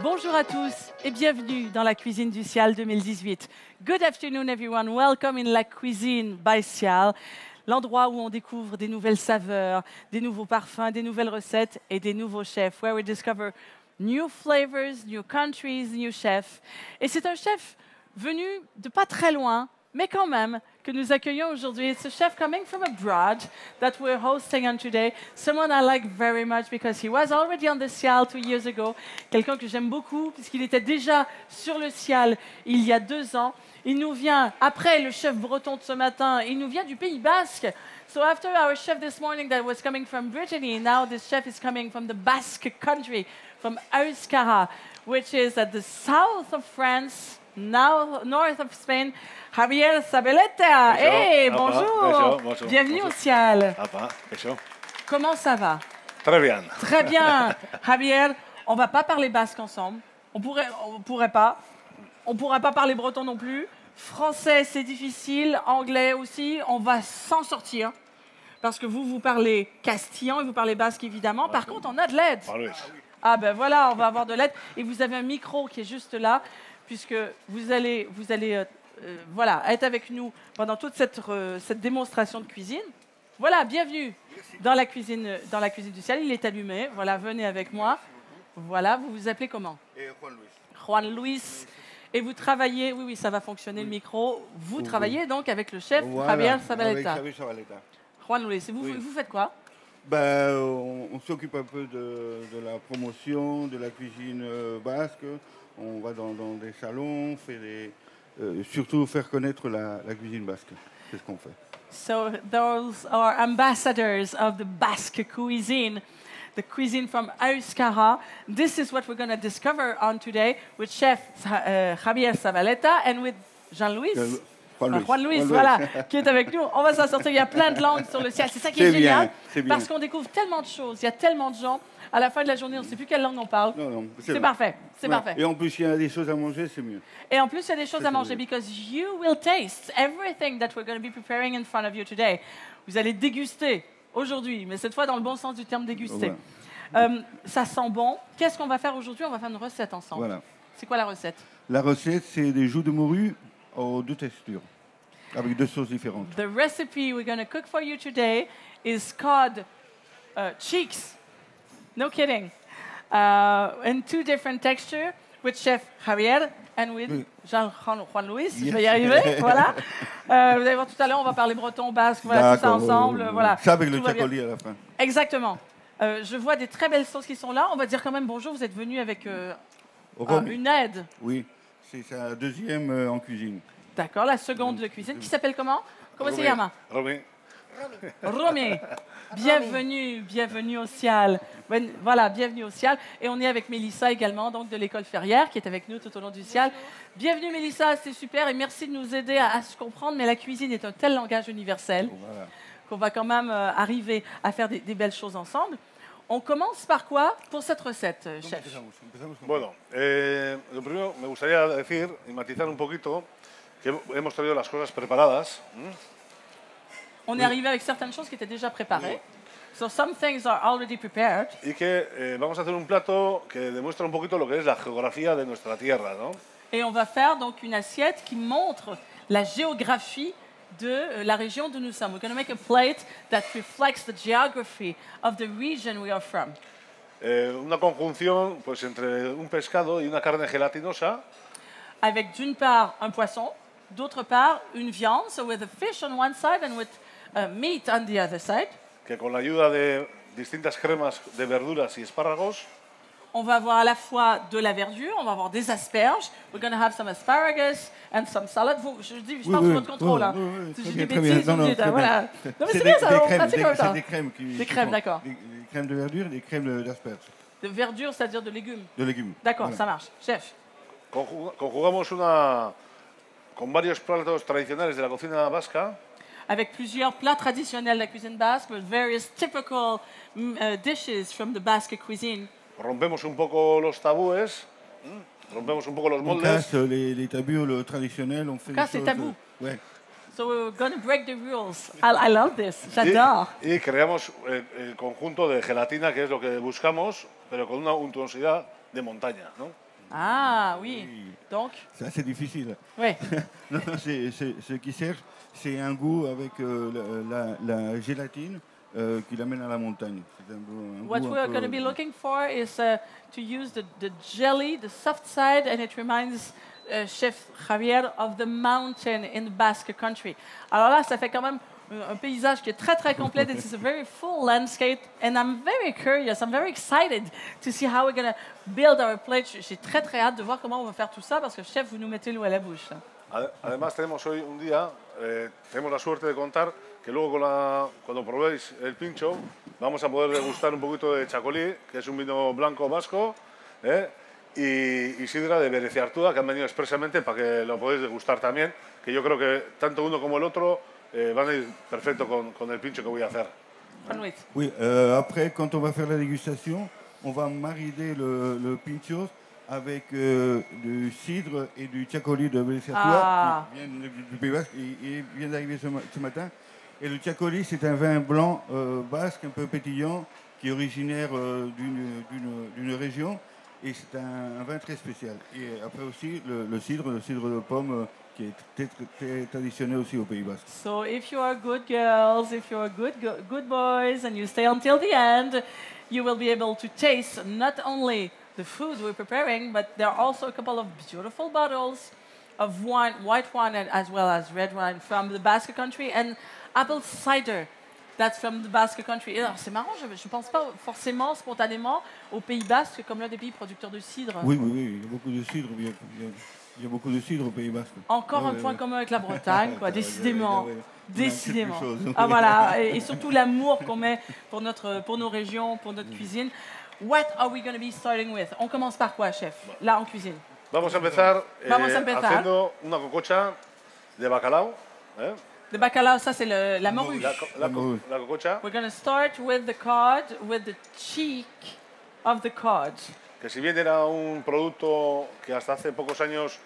Bonjour à tous et bienvenue dans la cuisine du Cial 2018. Good afternoon everyone, welcome in La Cuisine by Cial, l'endroit où on découvre des nouvelles saveurs, des nouveaux parfums, des nouvelles recettes et des nouveaux chefs, where we discover new flavors, new countries, new chefs. Et c'est un chef venu de pas très loin, mais quand même, que nous accueillons aujourd'hui. It's a chef coming from abroad that we're hosting on today. Someone I like very much because he was already on the Cial 2 years ago. Quelqu'un que j'aime beaucoup puisqu'il était déjà sur le Cial il y a 2 ans. Il nous vient, après le chef breton de ce matin, il nous vient du Pays Basque. So after our chef this morning that was coming from Brittany, now this chef is coming from the Basque country, from Euskara, which is at the south of France, now north of Spain. Javier Zabaleta. Hey, bonjour. Bonjour. Bienvenue au Cial. Bonjour. Comment ça va? Très bien. Très bien. Javier, on va pas parler basque ensemble. On pourrait pas. On pourra pas parler breton non plus. Français, c'est difficile. Anglais aussi. On va s'en sortir. Parce que vous parlez castillan et vous parlez basque, évidemment. Par contre, on a de l'aide. Ah ben voilà, on va avoir de l'aide. Et vous avez un micro qui est juste là, puisque vous allez voilà, être avec nous pendant toute cette démonstration de cuisine. Voilà, bienvenue dans la cuisine du Cial. Il est allumé. Voilà, venez avec moi. Voilà, vous vous appelez comment? Juan Luis. Juan Luis. Et vous travaillez, oui, ça va fonctionner le micro. Vous travaillez donc avec le chef Javier Zabaleta. Avec Javier Zabaleta. Juan Luis, et vous faites quoi? On s'occupe un peu de la promotion, de la cuisine basque. On va dans des salons, surtout faire connaître la cuisine basque. C'est ce qu'on fait. So those are ambassadors of the Basque cuisine, the cuisine from Euskara. This is what we're going to discover on today with Chef Javier Zabaleta and with Jean-Louis. Juan Luis, voilà, qui est avec nous. On va s'en sortir. Il y a plein de langues sur le Cial. C'est ça qui est génial, parce qu'on découvre tellement de choses. Il y a tellement de gens. À la fin de la journée, on ne sait plus quelle langue on parle. Non, c'est parfait. C'est parfait. Et en plus, il y a des choses à manger, c'est mieux. Et en plus, il y a des choses à manger, because you will taste everything that we're going to be preparing in front of you today. Vous allez déguster aujourd'hui, mais cette fois dans le bon sens du terme déguster. Voilà. Ça sent bon. Qu'est-ce qu'on va faire aujourd'hui? On va faire une recette ensemble. Voilà. C'est quoi la recette? La recette, c'est des joues de morue aux 2 textures, avec 2 sauces différentes. The recipe we're going to cook for you today is cod cheeks. No kidding. In 2 different textures, with Chef Javier and with Juan Luis. Je vais y arriver, voilà. Vous allez voir tout à l'heure, on va parler breton, basque, voilà, tout ça ensemble. Voilà. Ça avec le chacoli à la fin. Exactement. Je vois des très belles sauces qui sont là. On va dire quand même bonjour, vous êtes venu avec une aide. Oui, c'est sa 2e en cuisine. D'accord, la seconde de cuisine. Qui s'appelle comment? Comment se llama? Romy. Bienvenue au Cial. Voilà, bienvenue au Cial. Et on est avec Mélissa également, donc de l'école Ferrière, qui est avec nous tout au long du Cial. Bienvenue Mélissa, c'est super et merci de nous aider à se comprendre. Mais la cuisine est un tel langage universel qu'on va quand même arriver à faire des belles choses ensemble. On commence par quoi pour cette recette, chef? Bueno, lo primero me gustaría decir y matizar un poquito que hemos traído las cosas preparadas. On est arrivé avec certaines choses qui étaient déjà préparées. So some things are already prepared. Y que vamos a hacer un plato que demuestra un poquito lo que es la geografía de nuestra tierra, ¿no? Et on va faire donc une assiette qui montre la géographie de la région d'où nous sommes. We're going to make a plate that reflects the geography of the region we are from. Una conjunción pues entre un pescado y una carne gelatinosa. Avec d'une part un poisson, d'autre part une viande, so with a fish on one side and with meat on the other side. Que con la ayuda de distintas cremas de verduras y espárragos. On va avoir à la fois de la verdure, on va avoir des asperges. We're going to have some asparagus and some salad. Je parle sous votre contrôle. Si je dis des bêtises, vous me dites. Voilà. Non, mais c'est bien ça, on pratique comme ça. C'est des crèmes. Des crèmes, d'accord. Des crèmes de verdure et des crèmes d'asperges. De verdure, c'est-à-dire de légumes. De légumes. D'accord, ça marche. Chef. Conjugamos con varios platos tradicionales de la cocina vasca. Avec plusieurs plats traditionnels de la cuisine basque, with various typical dishes from the Basque cuisine. Rompemos un poco los tabúes, rompemos un poco los moldes. On casse les tabous traditionnels, on fait des choses. Tabous. Ouais. So we're going to break the rules. I love this. J'adore. Y creamos el conjunto de gelatina, que es lo que buscamos, pero con una untuosidad de montaña, ¿no? Ah oui. Oui. Donc, C'est assez difficile. oui. Non, non, ce qu'ils cherchent, c'est un goût avec la gélatine qui l'amène à la montagne. C'est un What goût un we're peu- going to be looking for is to use the jelly, the soft side, and it reminds Chef Javier of the mountain in the Basque country. Alors là, ça fait quand même un paysage qui est très très complet. This is a very full landscape, and I'm very curious. I'm very excited to see how we're going to build our plate. J'ai très très hâte de voir comment on va faire tout ça parce que chef, vous nous mettez l'eau à la bouche. Además, tenemos hoy un día, tenemos la suerte de contar que luego cuando probéis el pincho vamos a poder degustar un poquito de chacolí, que es un vino blanco vasco, y sidra de Bereciartuda, que han venido expresamente para que lo podáis degustar también, que yo creo que tanto uno como el otro van a ir perfecto con el pincho que voy a hacer. Juan-Luis. Oui, après, quand on va faire la dégustation, on va mariner le pinchos avec du cidre et du chacoli de Belleciatua, qui vient du Pays Basque. Il vient d'arriver ce matin. Et le chacoli, c'est un vin blanc basque, un peu pétillant, qui est originaire d'une région. Et c'est un vin très spécial. Et après aussi, le cidre de pomme, qui est très traditionnel aussi au Pays Basque. So if you are good girls, if you are good boys, and you stay until the end, you will be able to taste not only the food we're preparing, but there are also a couple of beautiful bottles of wine, white wine, and as well as red wine from the Basque country, and apple cider. That's from the Basque country. Et alors, c'est marrant, je ne pense pas forcément, spontanément, au Pays Basque comme l'un des pays producteurs de cidre. Oui, il y a beaucoup de cidre. Il y a beaucoup de cidre au Pays Basque. Encore un point commun avec la Bretagne, quoi, décidément. Ouais. Décidément. On a quelque chose. Ah voilà, et surtout l'amour qu'on met pour nos régions, pour notre cuisine. What are we going to be starting with? On commence par quoi, chef? Là, en cuisine. Vamos a empezar, Vamos a empezar. haciendo una cococha de bacalao. Le bacalao, ça c'est la morue. La cococha, We're going to start with the cod, with the cheek of the cod. que si bien era un producto que hasta hace pocos años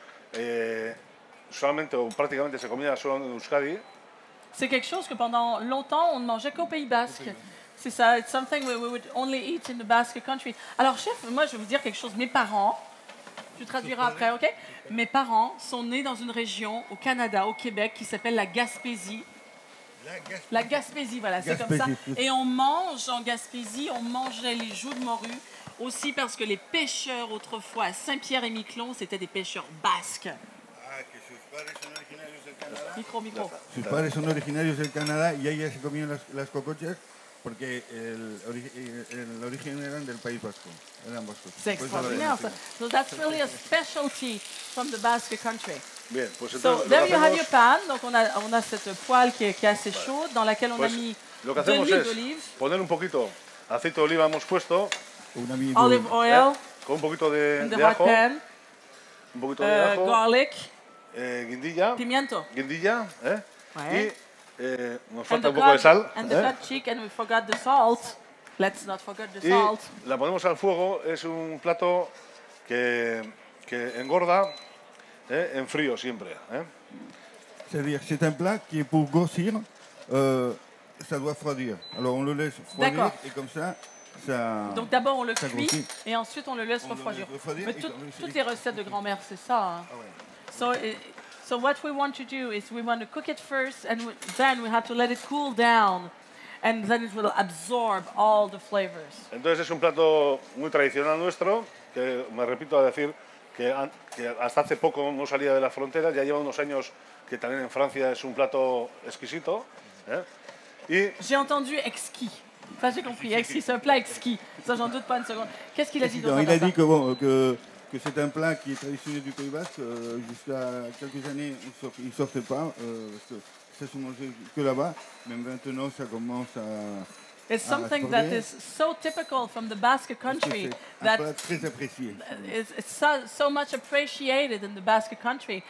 solamente o prácticamente se comía solo en Euskadi, C'est quelque chose que pendant longtemps on ne mangeait qu'au Pays Basque. C'est ça, it's something we would only eat in the Basque country. Alors chef, moi je vais vous dire quelque chose. Mes parents, tu traduiras après, ok? Mes parents sont nés dans une région au Canada, au Québec, qui s'appelle la Gaspésie. La Gaspésie, voilà, c'est comme ça. Et on mange en Gaspésie, on mangeait les joues de morue, aussi parce que les pêcheurs autrefois à Saint-Pierre-et-Miquelon, c'était des pêcheurs basques. Micro. Sus padres son originarios del Canadá y ellas se comían las cocochas porque el origen eran del País Vasco. Eran vascos. C'est extraordinaire, ça. So that's really a specialty from the Basque country. bien, pues So entonces there you have your pan. Donc on a cette poêle qui est assez chaude dans laquelle on a pues, mis lo que de hacemos l'huile es d'olive, poner un poquito aceite de oliva hemos puesto, olive oil con un poquito in the de hot ajo, pan, un poquito de ajo, garlic, guindilla, pimiento. y Ouais. nos And falta the un poco de sal. and the cod cheek, and we forgot the salt. Let's not forget the Y salt. la ponemos al fuego, es un plato que engorda en frío siempre. C'est-à-dire que c'est un plat qui est pour grossir, ça doit refroidir. Alors on le laisse refroidir D'accord. et comme ça Donc d'abord on le ça cuit grossit. et ensuite on le laisse On le refroidir. laisse refroidir Mais et comme- toutes les recettes de grand-mère, c'est ça. Hein. Ah ouais. So what we want to do is we want to cook it first, and then we have to let it cool down, and then it will absorb all the flavors. Entonces es un plato muy tradicional nuestro, que me repito a decir que hasta hace poco no salía de las fronteras, ya lleva unos años que también en Francia es un plato exquisito. J'ai entendu exquis. Enfin, j'ai compris. Exquis, c'est un plat exquis. Ça, j'en doute pas une seconde. Qu'est-ce qu'il a dit d'autre? Il a dit que c'est un plat qui est traditionnel du Pays Basque. Jusqu'à quelques années, il ne sortait pas, parce que ça se mangeait que là-bas. Mais maintenant, ça commence à... It's something that is so typical from the Basque country C'est un that plat très apprécié. it's so much appreciated in the Basque country.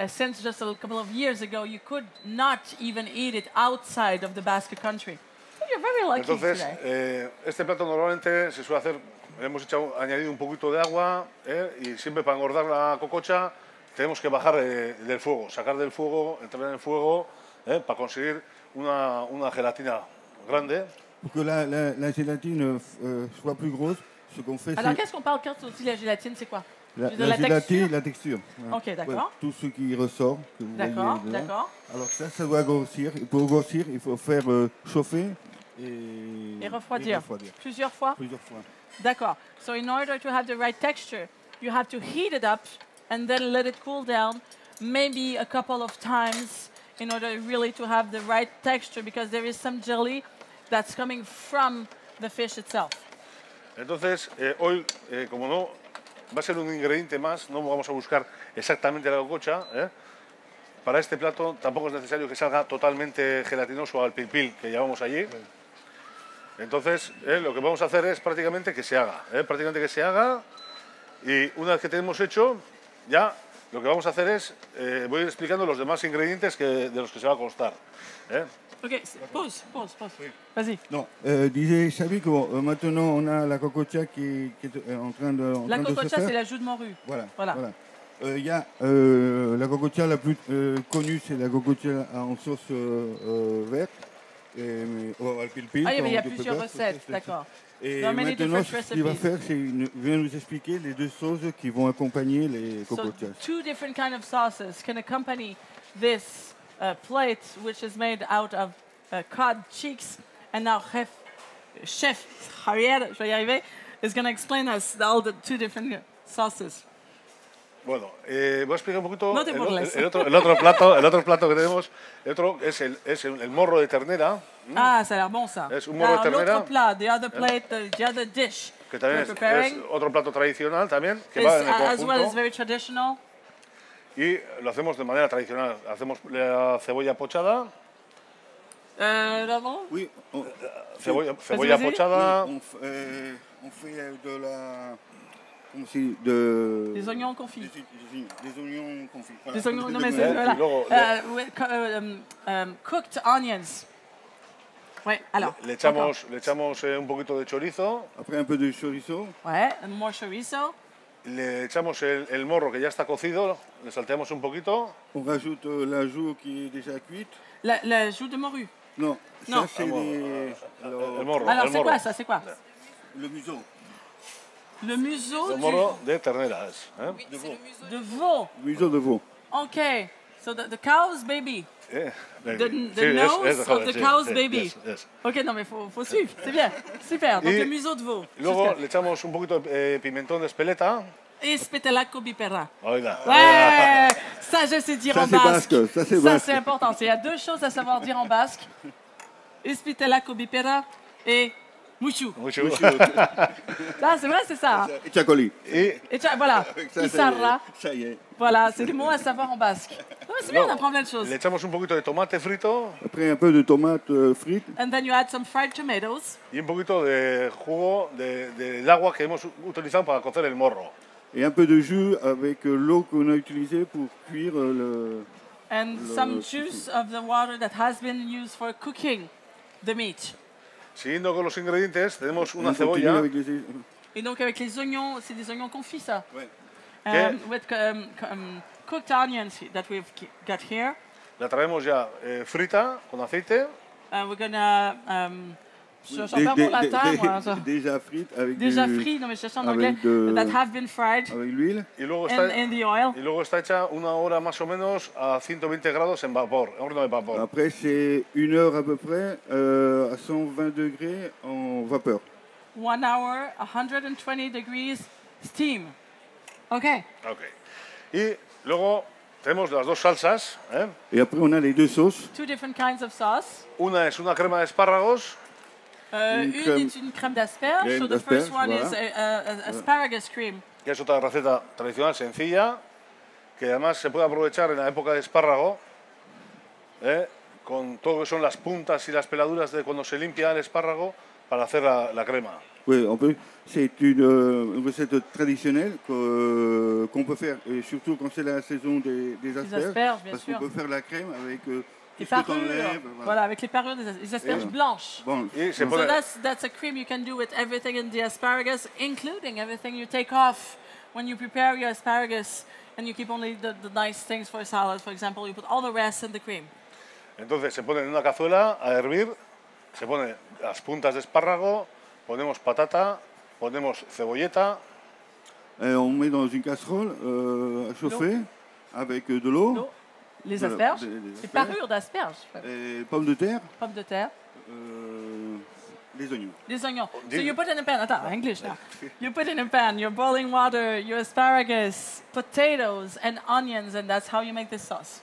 Since just a couple of years ago, you could not even eat it outside of the Basque country. So you're very lucky Entonces, today. este plato normalmente se suele hacer, hemos añadido un poquito de agua y siempre para engordar la cococha tenemos que bajar del fuego, sacar del fuego, entrar en el fuego para conseguir una gelatina grande. Pour que la gélatine soit plus grosse, ce qu'on fait, Alors, c'est qu'est-ce qu'on parle quand on dit la gélatine? C'est quoi? la, Je veux dire, la la gélatine, texture? la texture. Voilà. Ok, d'accord. Tout ce qui ressort, que vous voyez D'accord, dedans. d'accord. Alors ça doit grossir. Et pour grossir, il faut faire chauffer Et refroidir. Plusieurs fois? Plusieurs fois. D'accord. So in order to have the right texture, you have to heat it up and then let it cool down, maybe a couple of times in order really to have the right texture because there is some jelly that's coming from the fish itself. Entonces, hoy, como no va a ser un ingrediente más, no vamos a buscar exactamente la cococha. Para este plato tampoco es necesario que salga totalmente gelatinoso al pil-pil que llevamos allí. Entonces, lo que vamos a hacer es prácticamente que se haga. Prácticamente que se haga. Y una vez que tenemos hecho, ya lo que vamos a hacer es, voy a ir explicando los demás ingredientes de los que se va a constar. Ok, pause. Vas-y. Non, disait Xavi que maintenant on a la cococha qui est en train de La de se cococha, faire. c'est la joue de morue. Voilà. Voilà. Il y a la cococha la plus connue, c'est la cococha en sauce verte. Al pil-pil, Ah, mais il y a comme plusieurs pepper, recettes, c'est- d'accord. Et There are many maintenant, different ce qu'il va recipes. faire, c'est vient nous expliquer les deux sauces qui vont accompagner les So cocochas. two different kind of sauces can accompany this plate, which is made out of cod cheeks. And now Chef Javier, je vais y arriver, is going to explain us all the two different sauces. Bueno, voy a explicar un poquito No te burles. el otro plato que tenemos. El otro es el morro de ternera, Ah, ça a l'air bon ça. Es un morro de Alors, ternera. l'autre plat, the other plate, the other dish que también we're es preparing otro plato tradicional también, que is, va en el as well as conjunto. very traditional. Y lo hacemos de manera tradicional. Hacemos la cebolla pochada, D'abord, Oui, cebolla vas-y. pochada, on fait de la. Comment c'est de. des oignons confits. Des oignons confits. Voilà. Des oignons, non mais Eh, c'est, voilà. luego Cooked onions. Ouais, alors. le echamos un poquito de chorizo, Après un peu de chorizo. Ouais, more chorizo. le echamos el morro que ya está cocido, le salteamos un poquito. On rajoute la joue qui est déjà cuite. La joue de morue. Non, Non. ça c'est les. El morro, Alors, el c'est morro. quoi ça? C'est quoi? Le museau. Le museau El morro de ternera es. de veau. Museau de veau. Okay, so the cow's baby. The The nose of the cow's baby. Yes. Ok, non mais faut suivre, c'est bien. Super, donc Et- le museau de veau. Luego Jusqu'à- le echamos un poquito de pimentón de espeleta. Et spetalaco bipera. Oiga. Ouais, ça je sais dire Ça, en c'est basque. basque, ça, c'est basque. c'est important. Il y a deux choses à savoir dire en basque. Spetalaco bipera et mouchou. Mucho. Ah, c'est vrai, c'est ça. Hein. Et chacoli. Et Et voilà, Ça, Isarra. ça y est. Voilà, c'est des mots à savoir en basque. Ouais, c'est bien, on No, apprend plein de choses. le echamos un poquito de tomate frito Après un peu de tomates frites. And then you add some fried tomatoes. y un poquito de jugo del agua que hemos utilizado para cocer el morro. Et un peu de jus avec l'eau qu'on a utilisée pour cuire le. And some juice of the water that has been used for cooking the meat. Siguiendo con los ingredientes, tenemos On una continue cebolla avec les. Et donc avec les oignons, c'est des oignons confits ça. Ouais. With cooked onions that we've got here. la traemos ya frita con aceite. We're gonna je perds mon latin moi. Ça. Déjà frites avec Déjà du- frit, non mais je cherche en avec anglais. de- That have been fried avec l'huile. Y luego, in the oil. y luego está hecha una hora más o menos a 120 grados en vapor, en horno de vapor. Après, c'est 1 heure à peu près à 120 degrés en vapeur. 1 hour, 120 degrees steam. Okay. Ok. Y luego tenemos las dos salsas. Et après, on a les deux sauces. Two different kinds of sauce. Una es una crema de espárragos. Une crème- est une crème d'asperges. crème So the first d'asperges, one is voilà. asparagus cream. Que es otra receta tradicional sencilla, que además se puede aprovechar en la época de espárrago, con todo lo que son las puntas y las peladuras de cuando se limpia el espárrago para hacer la crema. Oui, c'est une recette traditionnelle qu'on peut faire, et surtout quand c'est la saison des asperges. asperges, bien parce sûr. qu'on peut faire la crème avec Les tout ce que parures. t'enlèves, Voilà, avec les parures des asperges Et- blanches. Bon, Y se So pone, that's a cream you can do with everything in the asparagus, including everything you take off when you prepare your asparagus, and you keep only the nice things for a salad. For example, you put all the rest in the cream. entonces se pone en una cazuela a hervir, se pone las puntas de espárrago, ponemos patata, ponemos cebolleta, On met dans une casserole à chauffer avec de l'eau, L'eau, les Voilà, asperges, des les asperges. parures d'asperges, et pommes de terre, pommes de terre, les oignons. les oignons. So Dis- you put in a pan, attends, English now. You put in a pan your boiling water, your asparagus, potatoes and onions, and that's how you make this sauce.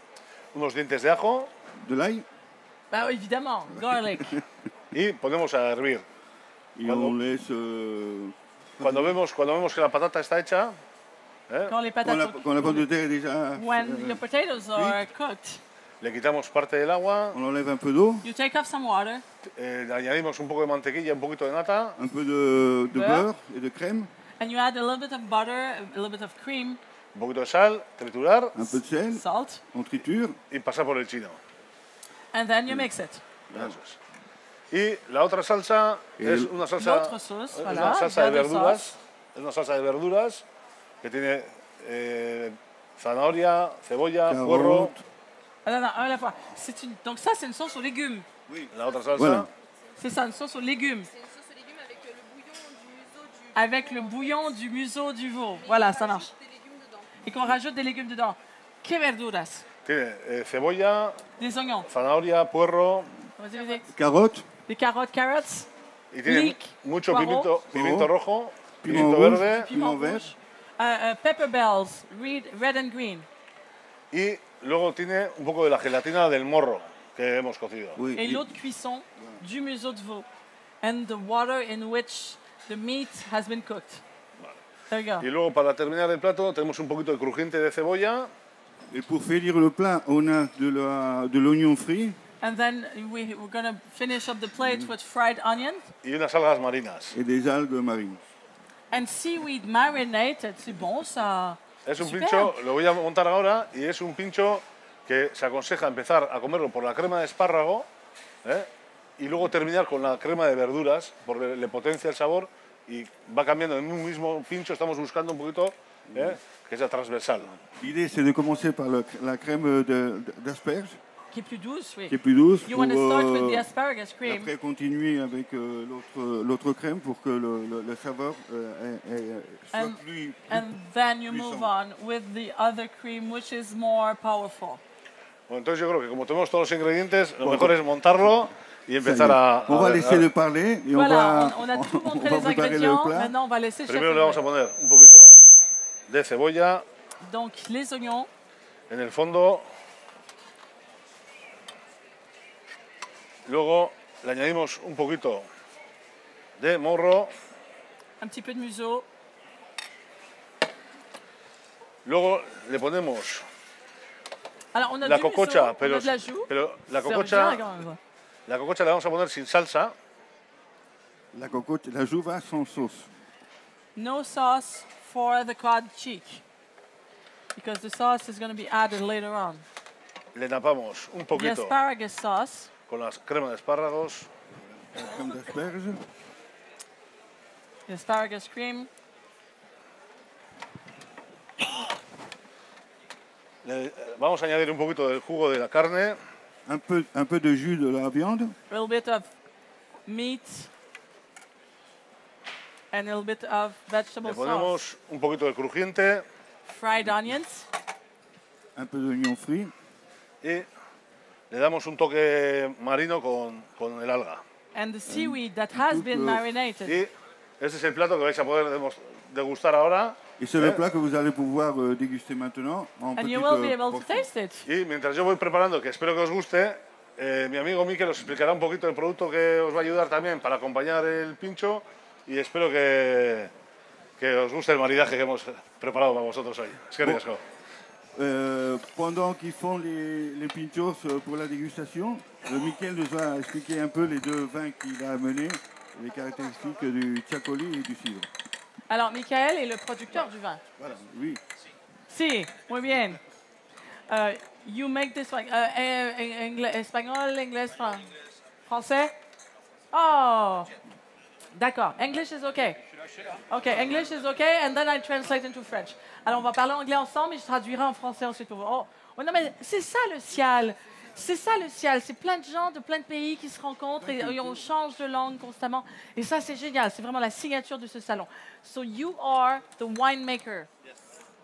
unos dientes de ajo De l'ail, Bah évidemment, garlic. y ponemos a hervir. et Pardon. on laisse. Cuando vemos que la patata está hecha, Quand les Quand patates la, sont quand la pomme de terre est déjà. when your potatoes are cooked, le quitamos parte del agua, On enlève un peu d'eau, you take off some water, le añadimos un poco de mantequilla, un poquito de nata, un peu de beurre et de crème, and you add a little bit of butter, a little bit of cream, un poquito de sal, triturar un peu de sel, salt, on triture. y pasar por el chino. and then you mix it. Eso es. Y la otra salsa es una salsa, L'autre sauce, es voilà, una salsa de verde verduras, sauce. es una salsa de verduras que tiene zanahoria, cebolla, puerro. Carotte. Ah, non, non, un à la fois. Donc ça, c'est une sauce aux légumes. La otra salsa, Voilà. C'est ça, une sauce aux légumes. C'est une sauce aux légumes avec le bouillon du museau du... Avec le bouillon du museau du veau. Voilà, ça marche. Des légumes dedans. Et qu'on rajoute des légumes dedans. Que verduras? tiene cebolla, Des oignons. zanahoria, puerro Vas-y, vas-y. Carotte, Des carottes, carrots. y tiene Leek, mucho poireau, pimiento rojo, piment pimiento rouge, verde piment vert. rouge. Pepper bells, red and green. y luego tiene un poco de la gelatina del morro que hemos cocido. Oui. Et l'eau de cuisson du museau de veau. And the water in which the meat has been cooked. There you go. Y luego para terminar el plato tenemos un poquito de crujiente de cebolla Et pour finir le plat, on a de l'oignon frit And then we're going to finish up the plate with fried onion y unas algas marinas. et des algues marines. and seaweed marinated. C'est bon ça. Es un Super. pincho, lo voy a montar ahora, y es un pincho que se aconseja empezar a comerlo por la crema de espárrago y luego terminar con la crema de verduras, porque le potencia el sabor y va cambiando en un mismo pincho. Estamos buscando un poquito que sea transversal. L'idée, c'est de commencer par la crème d'asperges, Qui est plus douce, oui. qui est plus douce, You pour want to start with the asparagus et cream. après continuer avec l'autre crème pour que le saveur soit And- plus... And then you Puissant. move on with the other cream, which is more powerful. Bueno, entonces yo creo que como tenemos todos los ingredientes, lo mejor es montarlo y empezar On va laisser le parler et Voilà, on on a tout montré va les préparer le ingrédients. plat. Maintenant, on va laisser le chef Primero le vamos a ouvrir. poner un poquito de cebolla Donc, les oignons, en el fondo. Luego le añadimos un poquito de morro. un petit peu de museau, Luego le ponemos alors on a la du cococha, museau, on a de la joue. pero la Ça veut dire, cococha, quand même. la cococha la vamos a poner sin salsa. La cocotte, la joue va sans sauce. No sauce for the cod cheek, because the sauce is going to be added later on. Le tapamos un The poquito asparagus sauce, con la crema de espárragos. La crème d'asperges. the asparagus cream, Vamos a añadir un poquito del jugo de la carne. Un peu de jus de la viande, a little bit of meat, and a little bit of vegetable Le sauce. ponemos un poquito de crujiente Fried onions, un peu d'oignon frit, y le damos un toque marino con el alga. and the seaweed that has been marinated. Y este es el plato que vais a poder degustar ahora. et c'est le plat que vous allez pouvoir déguster maintenant en And petite you will be able to portion. taste it. Y mientras yo voy preparando, que espero que os guste, mi amigo Mikel os explicará un poquito el producto que os va a ayudar también para acompañar el pincho y espero que os guste el maridaje que hemos preparado para vosotros hoy. Es que riesgo. Pendant qu'ils font les pinchos pour la dégustation, Mickaël nous a expliqué un peu les deux vins qu'il a amenés, les caractéristiques du Tchakoli et du cidre. Alors, Michael est le producteur du vin. Voilà, oui. Si, muy bien. You make this one. Espagnol, anglais, français? Oh, d'accord. English is okay. Okay, English is okay, and then I translate into French. Alors, on va parler anglais ensemble et je traduirai en français ensuite. Oh, non, mais c'est ça le Cial. C'est ça le ciel, c'est plein de gens de plein de pays qui se rencontrent et on change de langue constamment. Et ça, c'est génial, c'est vraiment la signature de ce salon. So you are the winemaker. Yes.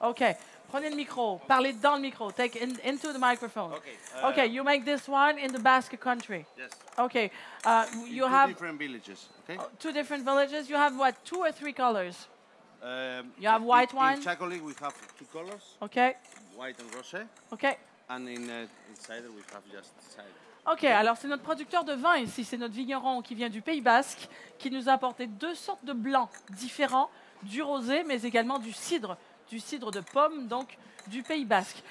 OK, prenez le micro, parlez dans le micro, take into the microphone. Okay. OK, you make this wine in the Basque country. Yes. OK, you Two have different villages. Okay. 2 different villages. You have what, 2 or 3 colors? You have in- white in wine? Chacoli we have 2 colors, OK, white and rosé, OK. and in cider we have just cider. OK, alors c'est notre producteur de vin ici, c'est notre vigneron qui vient du Pays Basque, qui nous a apporté 2 sortes de blancs différents, du rosé, mais également du cidre de pomme, donc du Pays Basque.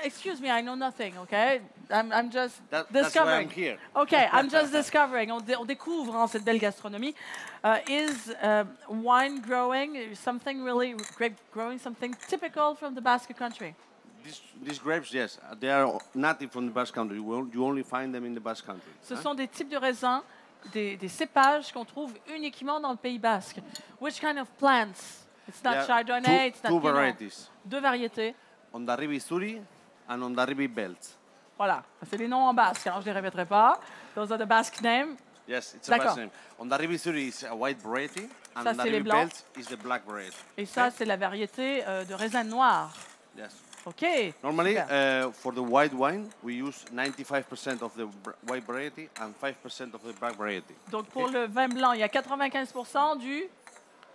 Excuse me, I know nothing, okay? I'm just That's why discovering. I'm here. Okay, I'm just discovering. On découvre hein, cette belle gastronomie. Is wine growing something really grape growing something typical from the Basque country? These grapes, yes, they are native from the Basque Country. You only find them in the Basque Country. Ce sont des types de raisins, des cépages qu'on trouve uniquement dans le Pays Basque. Which kind of plants? It's not There are Chardonnay, it's not two Pinot. varieties, 2 variétés. Ondarribi Suri and Ondarribi Belt. Voilà, c'est les noms en basque, hein, je ne les répéterai pas. Those are the Basque names. Yes, it's a D'accord. Basque name. Ondarribi Suri is a white variety, and Ça, c'est les Ondarribi blancs. Belt is the black variety. Et ça, c'est la variété de raisin noir. Yes. OK. Normally, Super. for the white wine, we use 95% of the white variety and 5% of the black variety. Donc, pour le vin blanc, il y a 95% du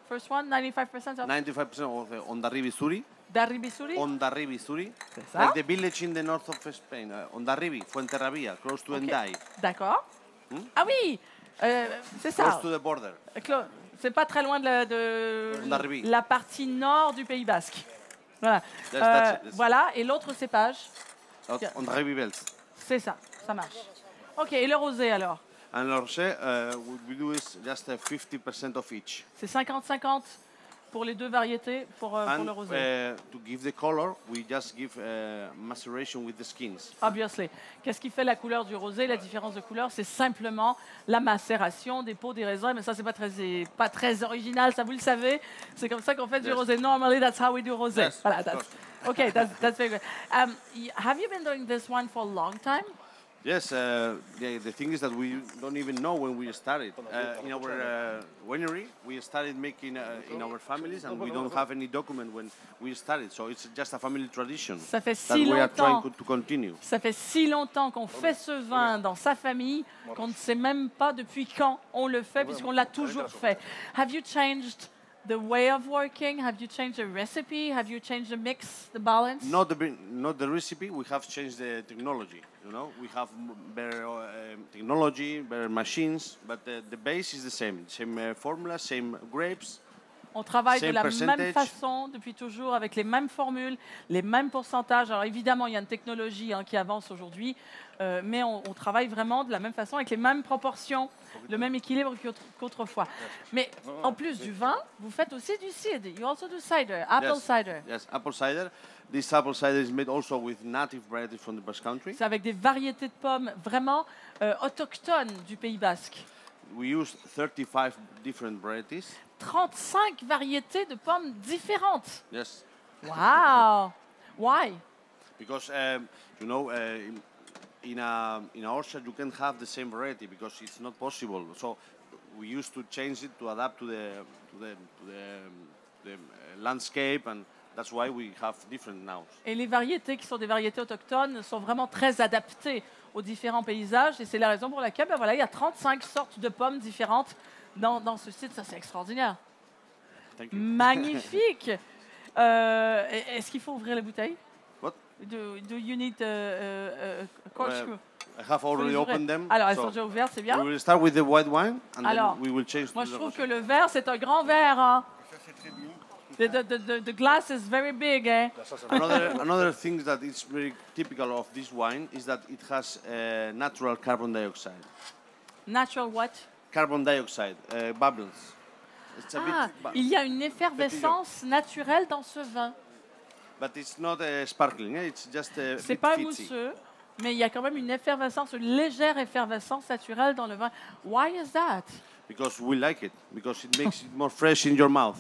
first one, 95% of 95% of the Ondarribi Suri. d'Arribisuri. Ondarribi Suri. C'est ça. Like the village in the north of Spain, Ondarribi, Fuenterrabía, close to OK. Hendaye, D'accord. Ah oui, c'est ça. close to the border. C'est pas très loin de Ondarribi. la partie nord du Pays Basque. Voilà. That's it. Voilà. Et l'autre cépage, Ondarribi Belt. c'est ça. Ça marche. OK. Et le rosé, alors? And rosé, what we do is just 50% of each. C'est 50-50 pour les 2 variétés pour le And rosé. to give the color, we just give maceration with the skins. Obviously. Qu'est-ce qui fait la couleur du rosé? La différence de couleur, c'est simplement la macération des peaux des raisins. Mais ça, c'est pas très original, ça vous le savez. C'est comme ça qu'on fait du Yes. rosé. Normally, that's how we do rosé. Yes, Voilà, of course. okay, that's very good. Have you been doing this one for a long time? Yes, the thing is that we don't even know when we started. In our winery, we started making in our families, and we don't have any document when we started. So it's just a family tradition Ça fait that si we are trying longtemps. to continue. Ça fait si longtemps qu'on fait ce vin dans sa famille qu'on ne sait même pas depuis quand on le fait, puisqu'on l'a toujours fait. Have you changed the way of working? Have you changed the recipe? Have you changed the mix, the balance? Not the recipe. We have changed the technology. You know, we have better technology, better machines, but the base is the same. Same formula, same grapes. On travaille de Same la même percentage. façon depuis toujours, avec les mêmes formules, les mêmes pourcentages. Alors évidemment, il y a une technologie qui avance aujourd'hui, mais on travaille vraiment de la même façon, avec les mêmes proportions, le même équilibre qu'autrefois. Mais en plus du vin, vous faites aussi du cidre. You also do cider, apple Yes. cider. Yes, apple cider. This apple cider is made also with native varieties from the Basque Country. C'est avec des variétés de pommes vraiment autochtones du Pays Basque. We use 35 different varieties. 35 variétés de pommes différentes. Yes, Wow! Why? because you know, in a orchard you can have the same variety because it's not possible. So we used to change it to adapt to the landscape, and that's why we have different now. Et les variétés qui sont des variétés autochtones sont vraiment très adaptées aux différents paysages. Et c'est la raison pour laquelle voilà, il y a 35 sortes de pommes différentes dans ce site. Ça, c'est extraordinaire. Thank you. Magnifique. Est-ce qu'il faut ouvrir les bouteilles? What? Do you need a corkscrew? I have Faut les already ouvrir. opened them. Alors, elles so sont déjà ouvertes, c'est bien. we will start with the white wine, and Alors, then we will change Moi, to je the trouve rosé. que le verre, c'est un grand verre. Hein? Ça, c'est très bien. The glass is very big. Eh? Another thing that is very typical of this wine is that it has natural carbon dioxide. Natural what? Carbon dioxide, bubbles. It's a Ah, bit, il y a une effervescence naturelle dans ce vin. but it's not sparkling. It's just a C'est bit pas fizzy. mousseux, mais il y a quand même une effervescence, une légère effervescence naturelle dans le vin. Why is that? Because we like it. Because it makes it more fresh in your mouth.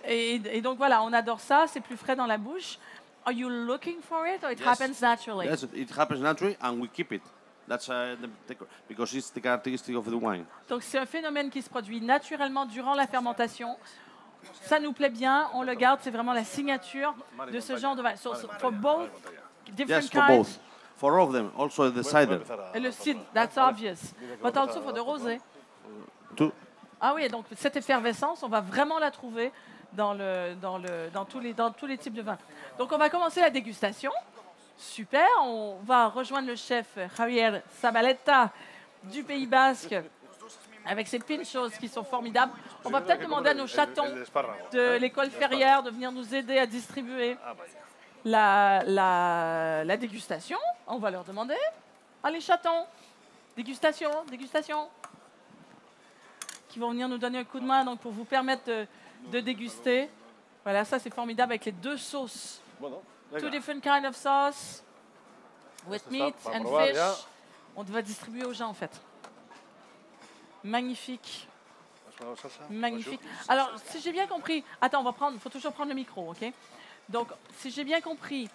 Et donc voilà, on adore ça, c'est plus frais dans la bouche. are you looking for it or it Yes. happens naturally? Yes, it happens naturally, and we keep it. That's because it's the characteristic of the wine. Donc c'est un phénomène qui se produit naturellement durant la fermentation. Ça nous plaît bien, on le garde, c'est vraiment la signature de ce genre de vin. So for both different Yes, for kinds, both. For all of them, also the cider. et le cidre, that's obvious. But also for the rosé. Two. Ah oui, donc cette effervescence, on va vraiment la trouver dans tous les types de vins. Donc on va commencer la dégustation. Super, on va rejoindre le chef Javier Zabaleta du Pays Basque avec ses pinchos qui sont formidables. On va peut-être demander à nos chatons de l'école Ferrière de venir nous aider à distribuer la dégustation. On va leur demander. Allez, chatons, dégustation, dégustation. Qui vont venir nous donner un coup de main donc, pour vous permettre de déguster. Voilà, ça c'est formidable avec les deux sauces. Two different kind of sauce with meat and fish. On va distribuer aux gens en fait. Magnifique. Magnifique. Alors, si j'ai bien compris... Attends, il faut toujours prendre le micro, ok? Donc, si j'ai bien compris,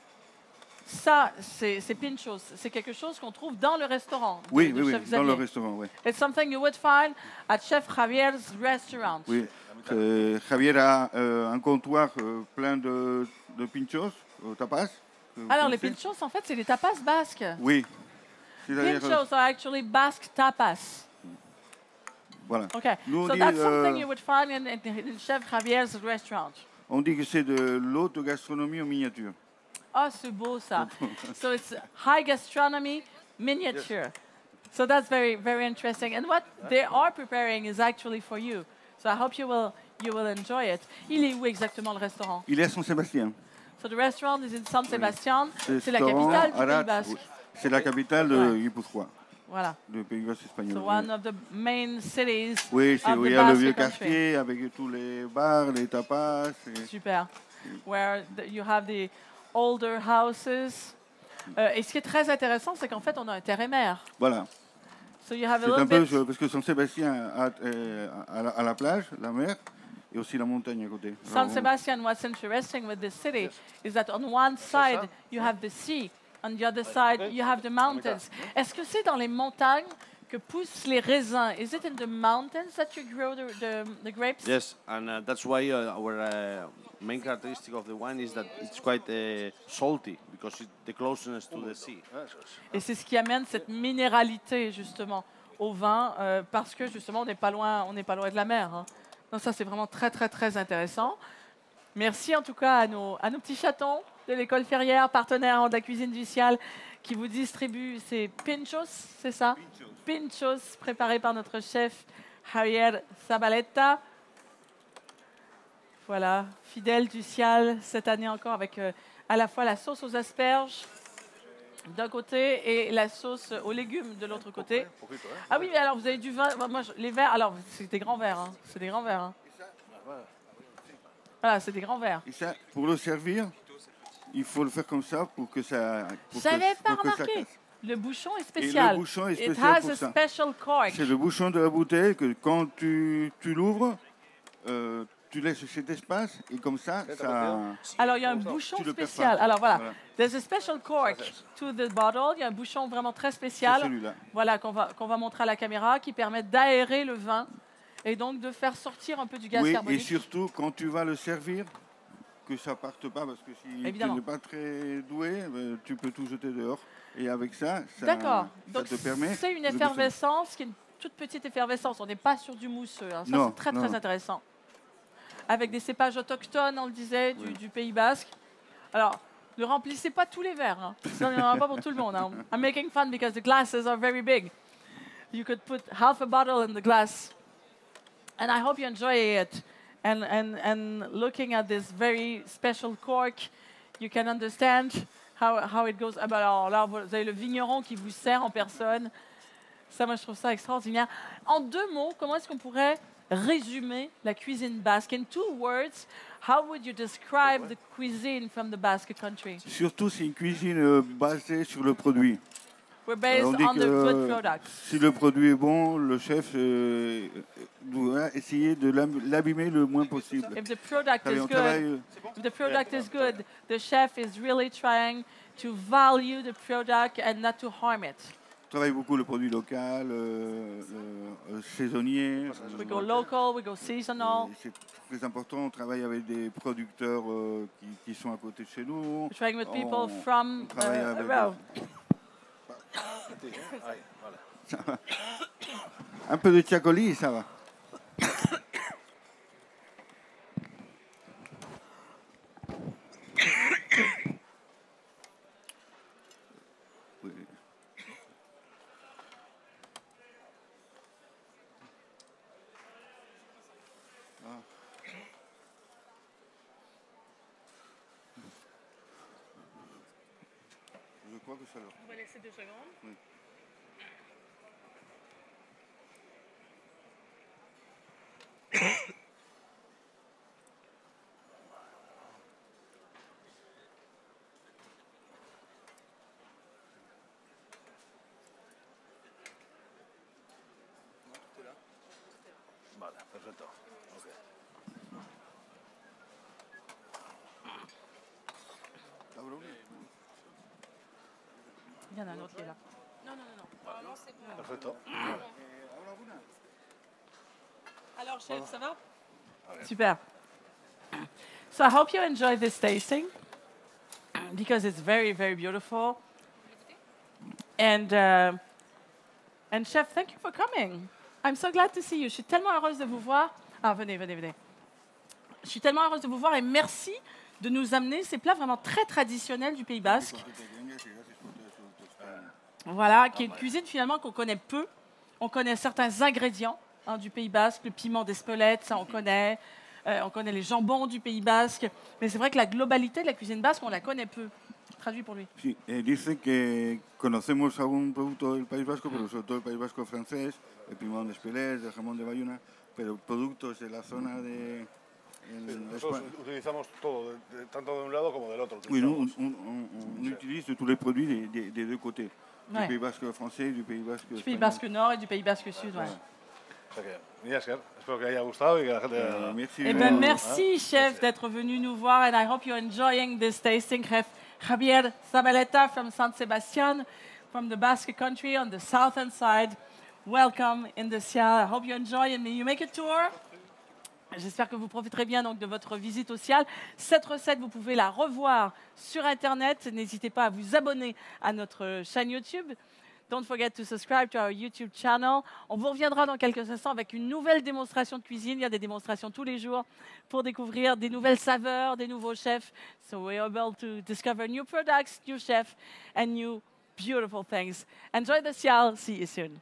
ça, c'est pinchos. C'est quelque chose qu'on trouve dans le restaurant. Oui, de oui, Chef oui, dans le Xavier. restaurant, oui. It's something you would find at Chef Javier's restaurant. Oui. Javier a un comptoir plein de pinchos, tapas. que vous Alors, les connaissez. pinchos, en fait, c'est les tapas basques. Oui. C'est-à-dire, Pinchos are actually Basque tapas. voilà. Okay, Nous, on so dit, that's something you would find in Chef Javier's restaurant. on dit que c'est de l'haute gastronomie en miniature. Oh, c'est beau ça. So it's high gastronomy miniature. So that's very, very interesting. And what they are preparing is actually for you. So I hope you will enjoy it. Il est où exactement le restaurant? Il est à Saint-Sébastien. So the restaurant is in San Sebastian. C'est la Restaurant capitale du Pays Arras, Basque. oui. C'est la capitale de Guipúzcoa, Voilà. du Pays Basque espagnol. So one of the main cities Oui, c'est of où the il y a le Basque vieux country. quartier avec tous les bars, les tapas. Super. Where you have the older houses. Et ce qui est très intéressant, c'est qu'en fait, on a un terre et mer. Voilà. So you have a C'est un little peu bit... parce que Saint-Sébastien a à la plage, la mer, et aussi la montagne à côté. San Alors, Sebastian, what's interesting with this city is that on one side you have the sea, on the other side you have the mountains. Est-ce que c'est dans les montagnes que poussent les raisins? Is it in the mountains that you grow the grapes? Yes, and that's why our main characteristic of the wine is that it's quite salty because the closeness to the sea. Et c'est ce qui amène cette minéralité justement au vin, parce que justement on n'est pas loin de la mer. Hein. Donc ça c'est vraiment très très très intéressant. Merci en tout cas à nos petits chatons de l'école Ferrière, partenaires de la cuisine du Ciel, qui vous distribuent ces pinchos, c'est ça? Pinchos préparés par notre chef Javier Zabaleta. Voilà, fidèle du Ciel cette année encore avec à la fois la sauce aux asperges d'un côté et la sauce aux légumes de l'autre côté. Ah oui, mais alors vous avez du vin. Moi, les verres, alors c'est des grands verres. Hein. C'est des grands verres. Hein. Voilà, c'est des grands verres. Et ça, pour le servir, il faut le faire comme ça pour que ça. Je n'avais pas pour que ça remarqué. casse. Le bouchon est Et spécial. le bouchon est It spécial has pour a ça. special cork. C'est le bouchon de la bouteille que quand tu l'ouvres, tu laisses cet espace et comme ça. Alors il y a un bouchon Tu le perds spécial. pas. Alors voilà. Voilà. There's a special cork to the bottle. Il y a un bouchon vraiment très C'est spécial. celui-là. Voilà, qu'on va montrer à la caméra, qui permet d'aérer le vin et donc de faire sortir un peu du gaz Oui, et carbonique. surtout quand tu vas le servir, que ça parte pas parce que si tu Évidemment. n'es pas très doué, tu peux tout jeter dehors. Et avec ça, D'accord. ça Donc te permet. c'est une de goûter. effervescence qui est une toute petite effervescence. On n'est pas sur du mousseux. Hein. Ça, Non, c'est très, non, très non. intéressant. Avec des cépages autochtones, on le disait, du Pays Basque. Alors, ne remplissez pas tous les verres. Hein. Ça, il n'y en aura pas pour tout le monde. Hein. I'm making fun because the glasses are very big. You could put half a bottle in the glass. And I hope you enjoy it. And looking at this very special cork, you can understand how it goes. Ah bah alors là, vous avez le vigneron qui vous sert en personne. Ça, moi, je trouve ça extraordinaire. En deux mots, comment est-ce qu'on pourrait résumer la cuisine basque? In two words, how would you describe the cuisine from the Basque country? Surtout, c'est une cuisine basée sur le produit. We're based On dit on the good que product. si le produit est bon, le chef doit essayer de l'abîmer le moins possible. If the product Travaille- is on good, travaille, if the product is good, the chef is really trying to value the product and not to harm it. travaille beaucoup le produit local, saisonnier. We go local, we go seasonal. Et c'est très important, on travaille avec des producteurs qui sont à côté de chez nous. We're trying with people On from travaille avec around. un peu de tchakoli, ça va. Oui. Je crois que ça leur... On va laisser 2 secondes. Oui. Vale, perfecto. Ok. Il y en a un autre qui est là. Non, non, non, non. Normalement, c'est bon. Perfecto. Alors, chef, ça va? Super. So I hope you enjoy this tasting because it's very, very beautiful. And chef, thank you for coming. I'm so glad to see you. Je suis tellement heureuse de vous voir. Ah, venez, venez, venez. Je suis tellement heureuse de vous voir et merci de nous amener ces plats vraiment très traditionnels du Pays Basque. Voilà, qui est une cuisine finalement qu'on connaît peu. On connaît certains ingrédients du Pays Basque, le piment d'Espelette, ça on connaît. On connaît les jambons du Pays Basque. Mais c'est vrai que la globalité de la cuisine basque, on la connaît peu. Traduit pour lui. Sí, dice que conocemos algún producto del País Vasco, pero sobre todo el País Vasco francés, el pimón de Espelés, el jamón de Bayona, pero productos de la zona de... Nosotros utilizamos todo, tanto de un lado como del otro. Oui, nous, on utilise tous les produits des deux côtés, Ouais. du Pays Basque français et du Pays Basque Du Pays espagnol. Basque Nord et du Pays Basque Sud. Ouais. O sea que, Yasker, espero que haya gustado y que la gente... Merci. Eh ben, merci, chef, d'être venu nous voir. And I hope you're enjoying this tasting. Chef Javier Zabaleta from San Sebastian, from the Basque country on the southern side. Welcome in the Cial. I hope you enjoy and you make a tour. J'espère que vous profiterez bien donc de votre visite au Cial. Cette recette, vous pouvez la revoir sur Internet. N'hésitez pas à vous abonner à notre chaîne YouTube. Don't forget to subscribe to our YouTube channel. On vous reviendra dans quelques instants avec une nouvelle démonstration de cuisine. Il y a des démonstrations tous les jours pour découvrir des nouvelles saveurs, des nouveaux chefs. So we're able to discover new products, new chefs, and new beautiful things. Enjoy the Cial. See you soon.